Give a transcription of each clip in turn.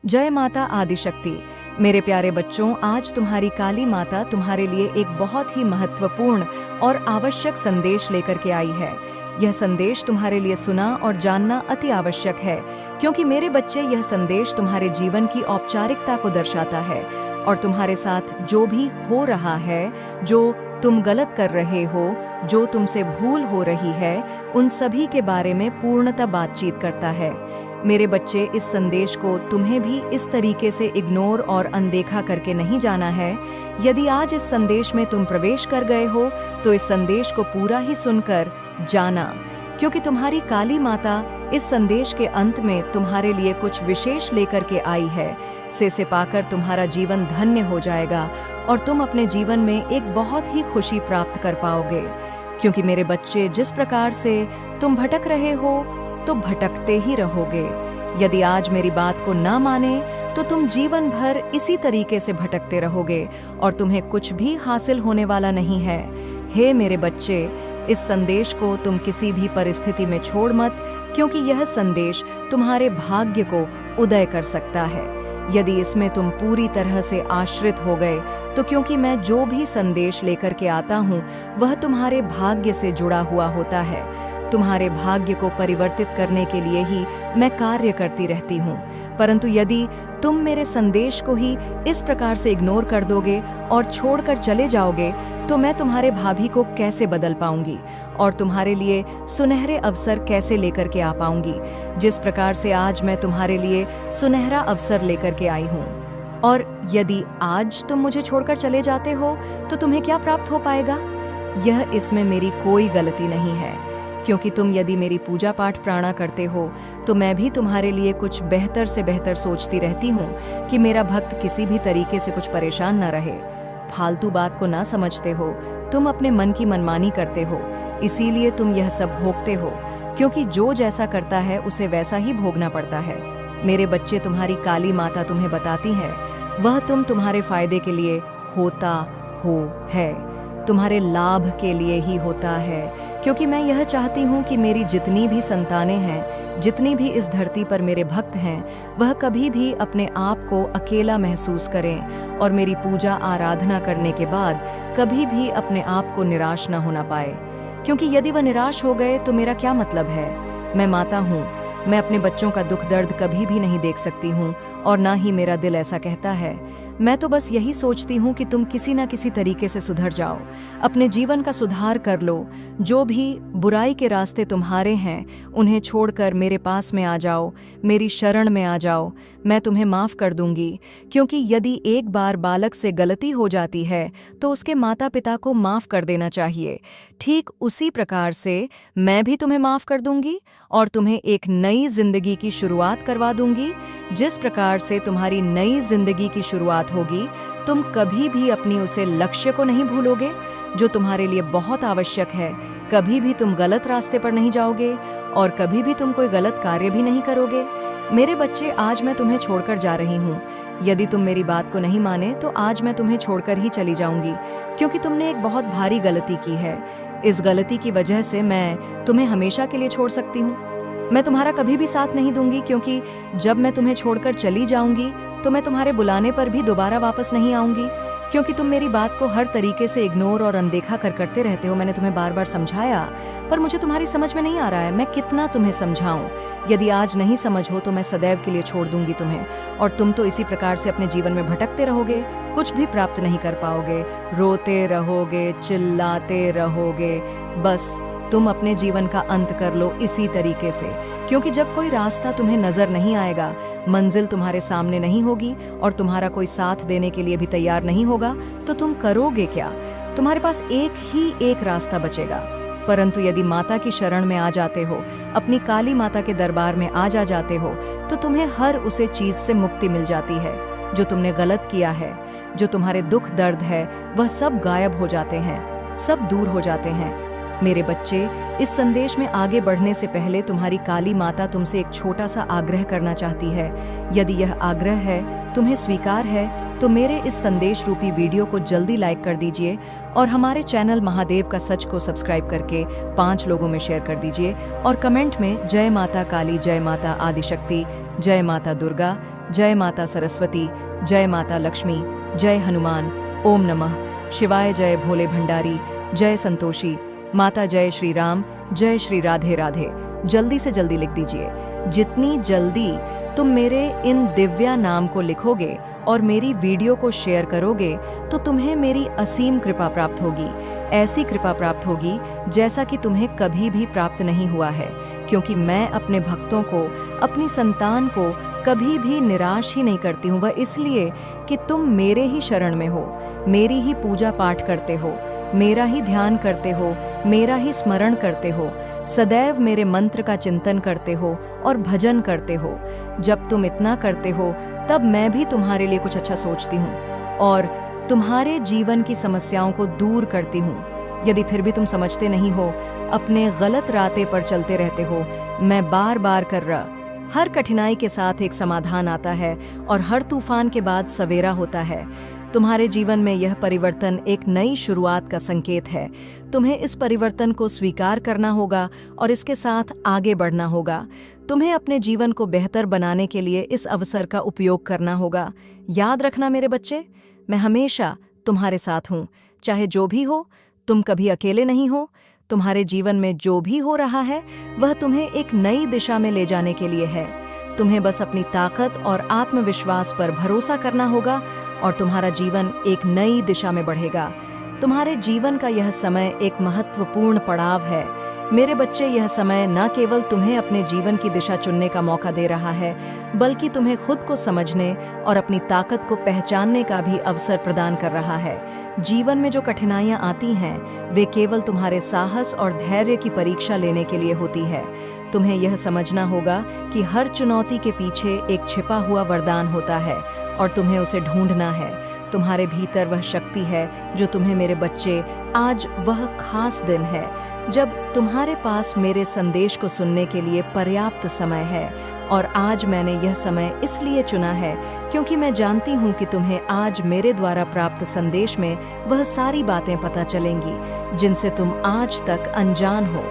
जय माता आदिशक्ति। मेरे प्यारे बच्चों, आज तुम्हारी काली माता तुम्हारे लिए एक बहुत ही महत्वपूर्ण और आवश्यक संदेश लेकर के आई है। यह संदेश तुम्हारे लिए सुना और जानना अति आवश्यक है, क्योंकि मेरे बच्चे, यह संदेश तुम्हारे जीवन की औपचारिकता को दर्शाता है और तुम्हारे साथ जो भी हो रहा है, जो तुम गलत कर रहे हो, जो तुमसे भूल हो रही है, उन सभी के बारे में पूर्णतः बातचीत करता है। मेरे बच्चे, इस संदेश को तुम्हें भी इस तरीके से इग्नोर और अनदेखा करके नहीं जाना है। यदि आज इस संदेश में तुम प्रवेश कर गए हो, तो इस संदेश को पूरा ही सुनकर जाना, क्योंकि तुम्हारी काली माता इस संदेश के अंत में तुम्हारे लिए कुछ विशेष लेकर के आई है। से पाकर तुम्हारा जीवन धन्य हो जाएगा और तुम अपने जीवन में एक बहुत ही खुशी प्राप्त कर पाओगे। क्योंकि मेरे बच्चे, जिस प्रकार से तुम भटक रहे हो, तो भटकते ही रहोगे। यदि आज मेरी बात को ना माने, तो तुम जीवन भर इसी तरीके से भटकते रहोगे और तुम्हें कुछ भी हासिल होने वाला नहीं है। हे मेरे बच्चे, इस संदेश को तुम किसी भी परिस्थिति में छोड़ मत, क्योंकि यह संदेश तुम्हारे भाग्य को उदय कर सकता है। यदि इसमें तुम पूरी तरह से आश्रित हो गए, तो क्योंकि मैं जो भी संदेश लेकर के आता हूँ, वह तुम्हारे भाग्य से जुड़ा हुआ होता है। तुम्हारे भाग्य को परिवर्तित करने के लिए ही मैं कार्य करती रहती हूँ। परंतु यदि तुम मेरे संदेश को ही इस प्रकार से इग्नोर कर दोगे और छोड़कर चले जाओगे, तो मैं तुम्हारे भाभी को कैसे बदल पाऊंगी और तुम्हारे लिए सुनहरे अवसर कैसे लेकर के आ पाऊंगी, जिस प्रकार से आज मैं तुम्हारे लिए सुनहरा अवसर लेकर के आई हूँ। और यदि आज तुम मुझे छोड़कर चले जाते हो, तो तुम्हें क्या प्राप्त हो पाएगा? यह इसमें मेरी कोई गलती नहीं है, क्योंकि तुम यदि मेरी पूजा पाठ प्राणा करते हो, तो मैं भी तुम्हारे लिए कुछ बेहतर से बेहतर सोचती रहती हूँ कि मेरा भक्त किसी भी तरीके से कुछ परेशान न रहे। फालतू बात को ना समझते हो, तुम अपने मन की मनमानी करते हो, इसीलिए तुम यह सब भोगते हो, क्योंकि जो जैसा करता है उसे वैसा ही भोगना पड़ता है। मेरे बच्चे, तुम्हारी काली माता तुम्हें बताती है, वह तुम्हारे फायदे के लिए होता है, तुम्हारे लाभ के लिए ही होता है, क्योंकि मैं यह चाहती हूँ कि मेरी जितनी भी संतानें हैं, जितनी भी इस धरती पर मेरे भक्त हैं, वह कभी भी अपने आप को अकेला महसूस करें और मेरी पूजा आराधना करने के बाद कभी भी अपने आप को निराश न होना पाए। क्योंकि यदि वह निराश हो गए, तो मेरा क्या मतलब है? मैं माता हूँ, मैं अपने बच्चों का दुख दर्द कभी भी नहीं देख सकती हूँ और ना ही मेरा दिल ऐसा कहता है। मैं तो बस यही सोचती हूँ कि तुम किसी ना किसी तरीके से सुधर जाओ, अपने जीवन का सुधार कर लो। जो भी बुराई के रास्ते तुम्हारे हैं, उन्हें छोड़कर मेरे पास में आ जाओ, मेरी शरण में आ जाओ। मैं तुम्हें माफ़ कर दूंगी, क्योंकि यदि एक बार बालक से गलती हो जाती है, तो उसके माता पिता को माफ़ कर देना चाहिए। ठीक उसी प्रकार से मैं भी तुम्हें माफ़ कर दूंगी और तुम्हें एक नई जिंदगी की शुरुआत करवा दूंगी। जिस प्रकार से तुम्हारी नई जिंदगी की शुरुआत होगी, तुम कभी भी अपनी उसे लक्ष्य को नहीं भूलोगे, जो तुम्हारे लिए बहुत आवश्यक है। कभी भी तुम गलत रास्ते पर नहीं जाओगे और कभी भी तुम कोई गलत कार्य भी नहीं करोगे। मेरे बच्चे, आज मैं तुम्हें छोड़कर जा रही हूँ। यदि तुम मेरी बात को नहीं माने, तो आज मैं तुम्हें छोड़कर ही चली जाऊंगी, क्योंकि तुमने एक बहुत भारी गलती की है। इस गलती की वजह से मैं तुम्हें हमेशा के लिए छोड़ सकती हूँ। मैं तुम्हारा कभी भी साथ नहीं दूंगी, क्योंकि जब मैं तुम्हें छोड़कर चली जाऊंगी, तो मैं तुम्हारे बुलाने पर भी दोबारा वापस नहीं आऊंगी, क्योंकि तुम मेरी बात को हर तरीके से इग्नोर और अनदेखा करते रहते हो। मैंने तुम्हें बार बार समझाया, पर मुझे तुम्हारी समझ में नहीं आ रहा है। मैं कितना तुम्हें समझाऊं? यदि आज नहीं समझ हो, तो मैं सदैव के लिए छोड़ दूंगी तुम्हें, और तुम तो इसी प्रकार से अपने जीवन में भटकते रहोगे, कुछ भी प्राप्त नहीं कर पाओगे, रोते रहोगे, चिल्लाते रहोगे। बस तुम अपने जीवन का अंत कर लो इसी तरीके से, क्योंकि जब कोई रास्ता तुम्हें नजर नहीं आएगा, मंजिल तुम्हारे सामने नहीं होगी और तुम्हारा कोई साथ देने के लिए भी तैयार नहीं होगा, तो तुम करोगे क्या? तुम्हारे पास एक रास्ता बचेगा। परंतु यदि माता की शरण में आ जाते हो, अपनी काली माता के दरबार में आ जाते हो, तो तुम्हें हर उसे चीज से मुक्ति मिल जाती है जो तुमने गलत किया है। जो तुम्हारे दुख दर्द है, वह सब गायब हो जाते हैं, सब दूर हो जाते हैं। मेरे बच्चे, इस संदेश में आगे बढ़ने से पहले तुम्हारी काली माता तुमसे एक छोटा सा आग्रह करना चाहती है। यदि यह आग्रह है, तुम्हें स्वीकार है, तो मेरे इस संदेश रूपी वीडियो को जल्दी लाइक कर दीजिए और हमारे चैनल महादेव का सच को सब्सक्राइब करके 5 लोगों में शेयर कर दीजिए और कमेंट में जय माता काली, जय माता आदिशक्ति, जय माता दुर्गा, जय माता सरस्वती, जय माता लक्ष्मी, जय हनुमान, ओम नमः शिवाय, जय भोले भंडारी, जय संतोषी माता, जय श्री राम, जय श्री राधे राधे। जल्दी से जल्दी लिख दीजिए। जितनी जल्दी तुम मेरे इन दिव्या नाम को लिखोगे और मेरी वीडियो को शेयर करोगे तो तुम्हें मेरी असीम कृपा प्राप्त होगी। ऐसी कृपा प्राप्त होगी जैसा कि तुम्हें कभी भी प्राप्त नहीं हुआ है, क्योंकि मैं अपने भक्तों को, अपनी संतान को कभी भी निराश ही नहीं करती हूँ। वह इसलिए कि तुम मेरे ही शरण में हो, मेरी ही पूजा पाठ करते हो, मेरा ही ध्यान करते हो, मेरा ही स्मरण करते हो, सदैव मेरे मंत्र का चिंतन करते हो और भजन करते हो। जब तुम इतना करते हो तब मैं भी तुम्हारे लिए कुछ अच्छा सोचती हूँ और तुम्हारे जीवन की समस्याओं को दूर करती हूँ। यदि फिर भी तुम समझते नहीं हो, अपने गलत रास्ते पर चलते रहते हो, मैं बार बार कर रहा, हर कठिनाई के साथ एक समाधान आता है और हर तूफान के बाद सवेरा होता है। तुम्हारे जीवन में यह परिवर्तन एक नई शुरुआत का संकेत है। तुम्हें इस परिवर्तन को स्वीकार करना होगा और इसके साथ आगे बढ़ना होगा। तुम्हें अपने जीवन को बेहतर बनाने के लिए इस अवसर का उपयोग करना होगा। याद रखना मेरे बच्चे, मैं हमेशा तुम्हारे साथ हूँ। चाहे जो भी हो, तुम कभी अकेले नहीं हो। तुम्हारे जीवन में जो भी हो रहा है वह तुम्हें एक नई दिशा में ले जाने के लिए है। तुम्हें बस अपनी ताकत और आत्मविश्वास पर भरोसा करना होगा और तुम्हारा जीवन एक नई दिशा में बढ़ेगा। तुम्हारे जीवन का यह समय एक महत्वपूर्ण पड़ाव है। मेरे बच्चे, यह समय न केवल तुम्हें अपने जीवन की दिशा चुनने का मौका दे रहा है, बल्कि तुम्हें खुद को समझने और अपनी ताकत को पहचानने का भी अवसर प्रदान कर रहा है। जीवन में जो कठिनाइयां आती हैं, वे केवल तुम्हारे साहस और धैर्य की परीक्षा लेने के लिए होती है। तुम्हें यह समझना होगा कि हर चुनौती के पीछे एक छिपा हुआ वरदान होता है और तुम्हें उसे ढूंढना है। तुम्हारे भीतर वह शक्ति है जो तुम्हें, मेरे बच्चे, आज वह खास दिन है जब तुम्हारे पास मेरे संदेश को सुनने के लिए पर्याप्त समय है। और आज मैंने यह समय इसलिए चुना है क्योंकि मैं जानती हूँ कि तुम्हें आज मेरे द्वारा प्राप्त संदेश में वह सारी बातें पता चलेंगी जिनसे तुम आज तक अनजान हो।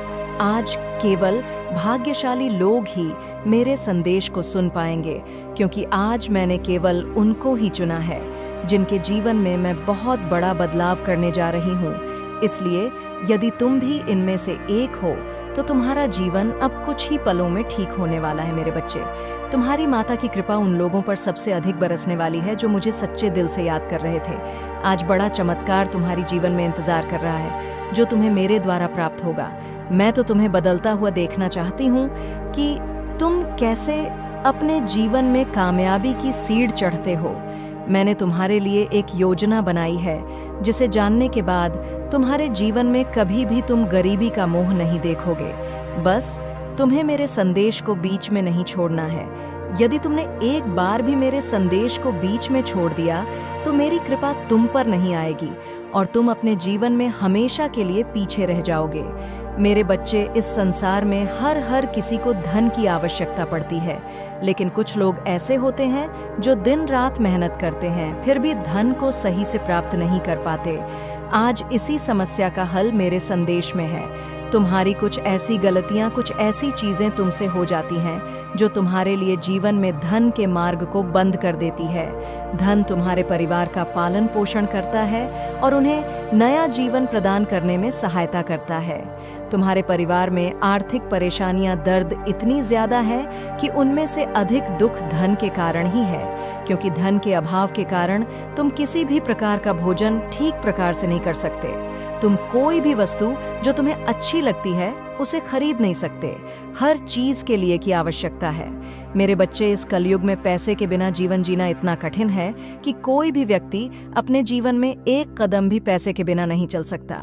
आज केवल भाग्यशाली लोग ही मेरे संदेश को सुन पाएंगे, क्योंकि आज मैंने केवल उनको ही चुना है जिनके जीवन में मैं बहुत बड़ा बदलाव करने जा रही हूँ। इसलिए यदि तुम भी इनमें से एक हो तो तुम्हारा जीवन अब कुछ ही पलों में ठीक होने वाला है। मेरे बच्चे, तुम्हारी माता की कृपा उन लोगों पर सबसे अधिक बरसने वाली है जो मुझे सच्चे दिल से याद कर रहे थे। आज बड़ा चमत्कार तुम्हारी जीवन में इंतजार कर रहा है जो तुम्हें मेरे द्वारा प्राप्त होगा। मैं तो तुम्हें बदलता हुआ देखना चाहती हूँ कि तुम कैसे अपने जीवन में कामयाबी की सीढ़ी चढ़ते हो। मैंने तुम्हारे लिए एक योजना बनाई है जिसे जानने के बाद तुम्हारे जीवन में कभी भी तुम गरीबी का मोह नहीं देखोगे। बस तुम्हें मेरे संदेश को बीच में नहीं छोड़ना है। यदि तुमने एक बार भी मेरे संदेश को बीच में छोड़ दिया तो मेरी कृपा तुम पर नहीं आएगी और तुम अपने जीवन में हमेशा के लिए पीछे रह जाओगे। मेरे बच्चे, इस संसार में हर किसी को धन की आवश्यकता पड़ती है, लेकिन कुछ लोग ऐसे होते हैं जो दिन रात मेहनत करते हैं फिर भी धन को सही से प्राप्त नहीं कर पाते। आज इसी समस्या का हल मेरे संदेश में है। तुम्हारी कुछ ऐसी गलतियां, कुछ ऐसी चीजें तुमसे हो जाती हैं जो तुम्हारे लिए जीवन में धन के मार्ग को बंद कर देती है। धन तुम्हारे परिवार का पालन पोषण करता है और उन्हें नया जीवन प्रदान करने में सहायता करता है। तुम्हारे परिवार में आर्थिक परेशानियां, दर्द इतनी ज्यादा है कि उनमें से अधिक दुख धन के कारण ही है, क्योंकि धन के अभाव के कारण तुम किसी भी प्रकार का भोजन ठीक प्रकार से नहीं कर सकते। तुम कोई भी वस्तु जो तुम्हें अच्छी लगती है उसे खरीद नहीं सकते। हर चीज के लिए की आवश्यकता है। मेरे बच्चे, इस कलयुग में पैसे के बिना जीवन जीना इतना कठिन है कि कोई भी व्यक्ति अपने जीवन में एक कदम भी पैसे के बिना नहीं चल सकता।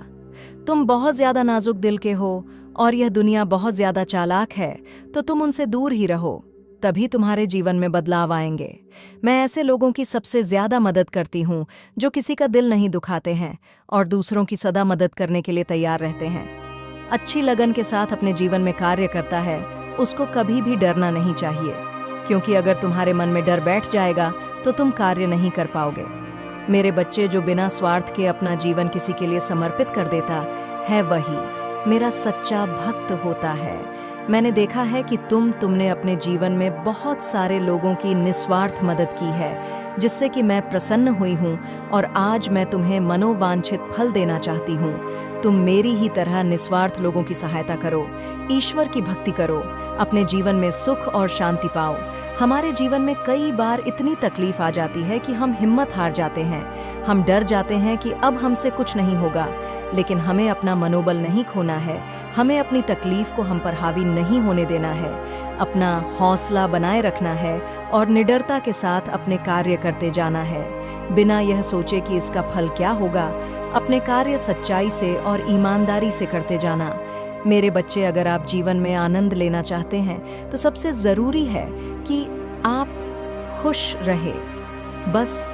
तुम बहुत ज्यादा नाजुक दिल के हो और यह दुनिया बहुत ज्यादा चालाक है, तो तुम उनसे दूर ही रहो, तभी तुम्हारे जीवन में बदलाव आएंगे। मैं ऐसे लोगों की सबसे ज्यादा मदद करती हूँ जो किसी का दिल नहीं दुखाते हैं और दूसरों की सदा मदद करने के लिए तैयार रहते हैं। अच्छी लगन के साथ अपने जीवन में कार्य करता है, उसको कभी भी डरना नहीं चाहिए, क्योंकि अगर तुम्हारे मन में डर बैठ जाएगा तो तुम कार्य नहीं कर पाओगे। मेरे बच्चे, जो बिना स्वार्थ के अपना जीवन किसी के लिए समर्पित कर देता है, वही मेरा सच्चा भक्त होता है। मैंने देखा है कि तुमने अपने जीवन में बहुत सारे लोगों की निस्वार्थ मदद की है, जिससे कि मैं प्रसन्न हुई हूँ और आज मैं तुम्हें मनोवांछित फल देना चाहती हूँ। तुम मेरी ही तरह निस्वार्थ लोगों की सहायता करो, ईश्वर की भक्ति करो, अपने जीवन में सुख और शांति पाओ। हमारे जीवन में कई बार इतनी तकलीफ आ जाती है कि हम हिम्मत हार जाते हैं। हम डर जाते हैं कि अब हमसे कुछ नहीं होगा, लेकिन हमें अपना मनोबल नहीं खोना है। हमें अपनी तकलीफ को हम पर हावी नहीं होने देना है, अपना हौसला बनाए रखना है और निडरता के साथ अपने कार्य करते जाना है, बिना यह सोचे कि इसका फल क्या होगा। अपने कार्य सच्चाई से और ईमानदारी से करते जाना। मेरे बच्चे, अगर आप जीवन में आनंद लेना चाहते हैं तो सबसे ज़रूरी है कि आप खुश रहे। बस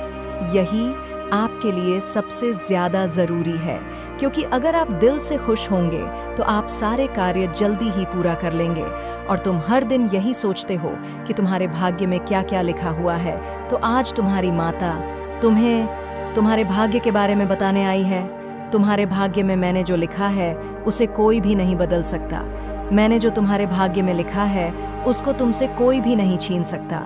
यही आपके लिए सबसे ज़्यादा ज़रूरी है, क्योंकि अगर आप दिल से खुश होंगे तो आप सारे कार्य जल्दी ही पूरा कर लेंगे। और तुम हर दिन यही सोचते हो कि तुम्हारे भाग्य में क्या क्या लिखा हुआ है, तो आज तुम्हारी माता तुम्हें तुम्हारे भाग्य के बारे में बताने आई है। तुम्हारे भाग्य में मैंने जो लिखा है उसे कोई भी नहीं बदल सकता। मैंने जो तुम्हारे भाग्य में लिखा है उसको तुमसे कोई भी नहीं छीन सकता।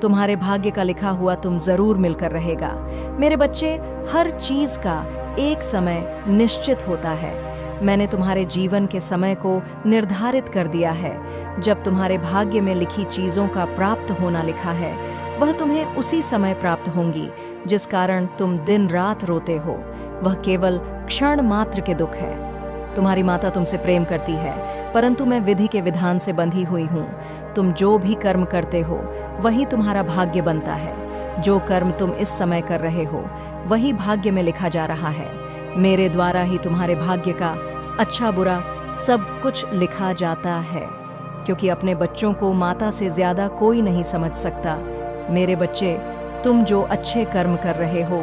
तुम्हारे भाग्य का लिखा हुआ तुम जरूर मिलकर रहेगा। मेरे बच्चे, हर चीज का एक समय निश्चित होता है। मैंने तुम्हारे जीवन के समय को निर्धारित कर दिया है। जब तुम्हारे भाग्य में लिखी चीजों का प्राप्त होना लिखा है, वह तुम्हें उसी समय प्राप्त होंगी, जिस कारण तुम दिन रात रोते हो। वह केवल क्षण मात्र के दुख है। तुम्हारी माता तुमसे प्रेम करती है, परंतु मैं विधि के विधान से बंधी हुई हूँ। तुम जो भी कर्म करते हो वही तुम्हारा भाग्य बनता है। जो कर्म तुम इस समय कर रहे हो वही भाग्य में लिखा जा रहा है। मेरे द्वारा ही तुम्हारे भाग्य का अच्छा बुरा सब कुछ लिखा जाता है, क्योंकि अपने बच्चों को माता से ज्यादा कोई नहीं समझ सकता। मेरे बच्चे, तुम जो अच्छे कर्म कर रहे हो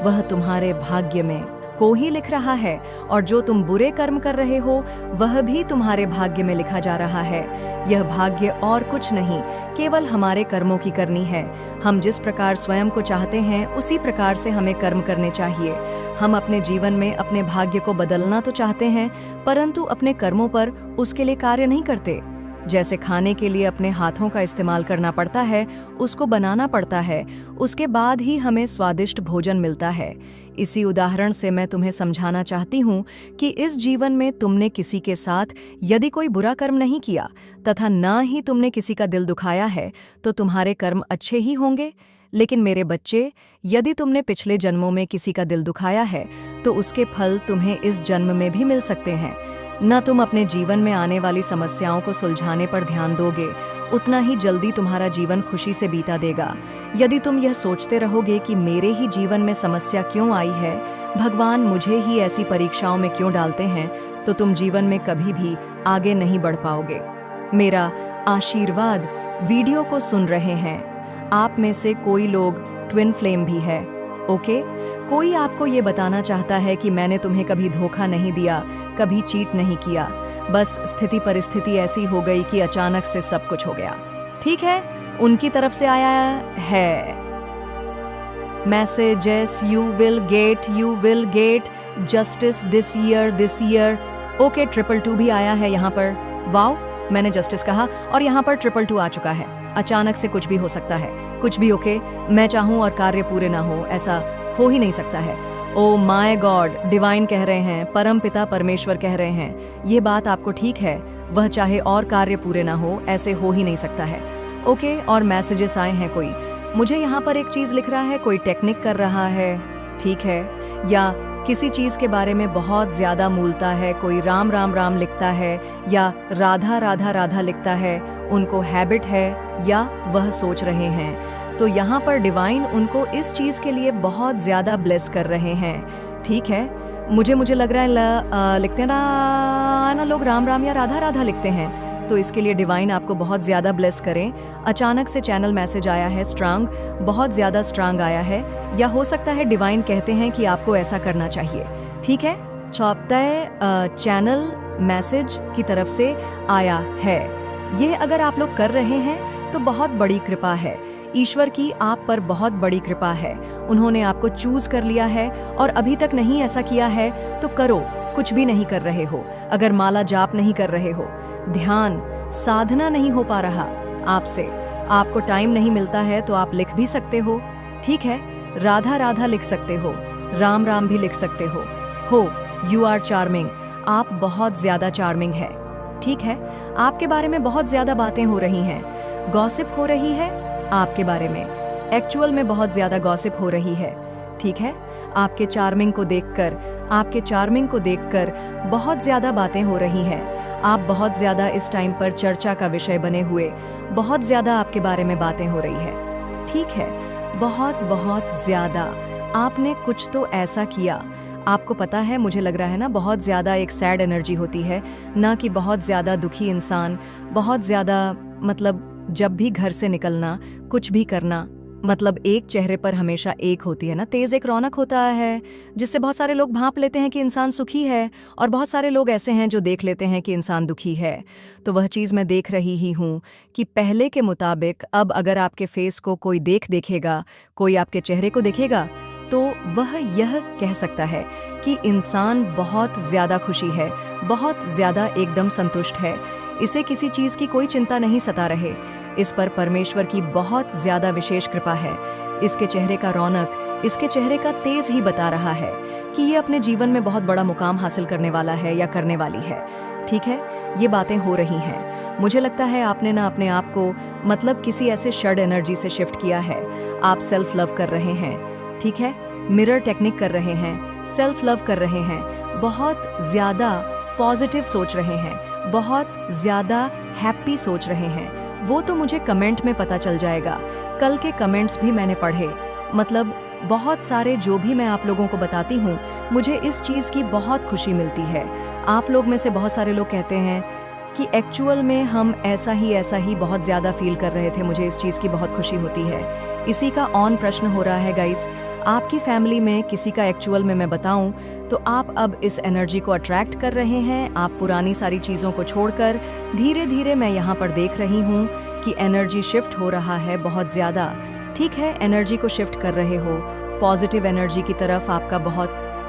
वह तुम्हारे भाग्य में को ही लिख रहा है, और जो तुम बुरे कर्म कर रहे हो वह भी तुम्हारे भाग्य में लिखा जा रहा है। यह भाग्य और कुछ नहीं, केवल हमारे कर्मों की करनी है। हम जिस प्रकार स्वयं को चाहते हैं उसी प्रकार से हमें कर्म करने चाहिए। हम अपने जीवन में अपने भाग्य को बदलना तो चाहते हैं, परंतु अपने कर्मों पर उसके लिए कार्य नहीं करते। जैसे खाने के लिए अपने हाथों का इस्तेमाल करना पड़ता है, उसको बनाना पड़ता है, उसके बाद ही हमें स्वादिष्ट भोजन मिलता है। इसी उदाहरण से मैं तुम्हें समझाना चाहती हूँ कि इस जीवन में तुमने किसी के साथ यदि कोई बुरा कर्म नहीं किया तथा ना ही तुमने किसी का दिल दुखाया है, तो तुम्हारे कर्म अच्छे ही होंगे। लेकिन मेरे बच्चे, यदि तुमने पिछले जन्मों में किसी का दिल दुखाया है तो उसके फल तुम्हें इस जन्म में भी मिल सकते हैं। न तुम अपने जीवन में आने वाली समस्याओं को सुलझाने पर ध्यान दोगे, उतना ही जल्दी तुम्हारा जीवन खुशी से बीता देगा। यदि तुम यह सोचते रहोगे कि मेरे ही जीवन में समस्या क्यों आई है, भगवान मुझे ही ऐसी परीक्षाओं में क्यों डालते हैं, तो तुम जीवन में कभी भी आगे नहीं बढ़ पाओगे। मेरा आशीर्वाद वीडियो को सुन रहे हैं आप में से कोई लोग ट्विन फ्लेम भी है, ओके? कोई आपको ये बताना चाहता है कि मैंने तुम्हें कभी धोखा नहीं दिया, कभी चीट नहीं किया, बस स्थिति परिस्थिति ऐसी हो गई कि अचानक से सब कुछ हो गया। ठीक है, उनकी तरफ से आया है messages, you will get justice this year. Okay, 222 भी आया है यहाँ पर। वाओ, मैंने जस्टिस कहा और यहाँ पर 222 आ चुका है। अचानक से कुछ भी हो सकता है, कुछ भी। ओके, मैं चाहूँ और कार्य पूरे ना हो, ऐसा हो ही नहीं सकता है। ओ माय गॉड, डिवाइन कह रहे हैं, परम पिता परमेश्वर कह रहे हैं, ये बात आपको ठीक है, वह चाहे और कार्य पूरे ना हो, ऐसे हो ही नहीं सकता है। ओके, और मैसेजेस आए हैं कोई, मुझे यहाँ पर एक चीज़ लिख रहा है, कोई टेक्निक कर रहा है, ठीक है, या किसी चीज़ के बारे में बहुत ज़्यादा मूलता है, कोई राम राम राम लिखता है या राधा राधा राधा लिखता है, उनको हैबिट है या वह सोच रहे हैं। तो यहाँ पर डिवाइन उनको इस चीज़ के लिए बहुत ज़्यादा ब्लेस कर रहे हैं। ठीक है, मुझे लग रहा है लिखते हैं ना लोग राम राम या राधा राधा लिखते हैं, तो इसके लिए डिवाइन आपको बहुत ज़्यादा ब्लेस करें। अचानक से चैनल मैसेज आया है स्ट्रांग, बहुत ज़्यादा स्ट्रांग आया है, या हो सकता है डिवाइन कहते हैं कि आपको ऐसा करना चाहिए। ठीक है, चौपतय चैनल मैसेज की तरफ से आया है। यह अगर आप लोग कर रहे हैं तो बहुत बड़ी कृपा है, ईश्वर की आप पर बहुत बड़ी कृपा है। उन्होंने आपको चूज कर लिया है और अभी तक नहीं ऐसा किया है तो करो, कुछ भी नहीं कर रहे हो, अगर माला जाप नहीं कर रहे हो, ध्यान साधना नहीं हो पा रहा आपसे, आपको टाइम नहीं मिलता है, तो आप लिख भी सकते हो, ठीक है, राधा राधा लिख सकते हो, राम राम भी लिख सकते हो, यू आर चार्मिंग, आप बहुत ज्यादा चार्मिंग है, ठीक है। आपके बारे में बहुत ज्यादा बातें हो रही हैं, गॉसिप हो रही है आपके बारे में, एक्चुअल में बहुत ज्यादा गॉसिप हो रही है, ठीक है। आपके चार्मिंग को देखकर बहुत ज्यादा बातें हो रही हैं, आप बहुत ज्यादा इस टाइम पर चर्चा का विषय बने हुए, बहुत ज्यादा आपके बारे में बातें हो रही है, ठीक है, बहुत बहुत ज्यादा। आपने कुछ तो ऐसा किया, आपको पता है, मुझे लग रहा है ना, बहुत ज्यादा एक सैड एनर्जी होती है ना, कि बहुत ज्यादा दुखी इंसान, बहुत ज्यादा, मतलब जब भी घर से निकलना, कुछ भी करना, मतलब एक चेहरे पर हमेशा एक होती है ना, तेज एक रौनक होता है, जिससे बहुत सारे लोग भांप लेते हैं कि इंसान सुखी है, और बहुत सारे लोग ऐसे हैं जो देख लेते हैं कि इंसान दुखी है। तो वह चीज़ मैं देख रही ही हूँ कि पहले के मुताबिक अब अगर आपके फेस को कोई देखेगा, कोई आपके चेहरे को देखेगा, तो वह यह कह सकता है कि इंसान बहुत ज़्यादा खुशी है, बहुत ज़्यादा एकदम संतुष्ट है, इसे किसी चीज़ की कोई चिंता नहीं सता रहे, इस पर परमेश्वर की बहुत ज़्यादा विशेष कृपा है। इसके चेहरे का रौनक, इसके चेहरे का तेज ही बता रहा है कि ये अपने जीवन में बहुत बड़ा मुकाम हासिल करने वाला है या करने वाली है, ठीक है। ये बातें हो रही हैं। मुझे लगता है आपने ना अपने आप को, मतलब किसी ऐसे षड एनर्जी से शिफ्ट किया है, आप सेल्फ लव कर रहे हैं, ठीक है, मिरर टेक्निक कर रहे हैं, सेल्फ लव कर रहे हैं, बहुत ज़्यादा पॉजिटिव सोच रहे हैं, बहुत ज़्यादा हैप्पी सोच रहे हैं। वो तो मुझे कमेंट में पता चल जाएगा, कल के कमेंट्स भी मैंने पढ़े, मतलब बहुत सारे जो भी मैं आप लोगों को बताती हूँ, मुझे इस चीज़ की बहुत खुशी मिलती है। आप लोग में से बहुत सारे लोग कहते हैं कि एक्चुअल में हम ऐसा ही बहुत ज़्यादा फील कर रहे थे, मुझे इस चीज़ की बहुत खुशी होती है। इसी का ऑन प्रश्न हो रहा है गाइस, आपकी फैमिली में किसी का एक्चुअल में मैं बताऊं तो आप अब इस एनर्जी को अट्रैक्ट कर रहे हैं, आप पुरानी सारी चीज़ों को छोड़कर धीरे धीरे, मैं यहाँ पर देख रही हूँ कि एनर्जी शिफ्ट हो रहा है बहुत ज़्यादा, ठीक है, एनर्जी को शिफ्ट कर रहे हो, पॉजिटिव एनर्जी की तरफ आपका बहुत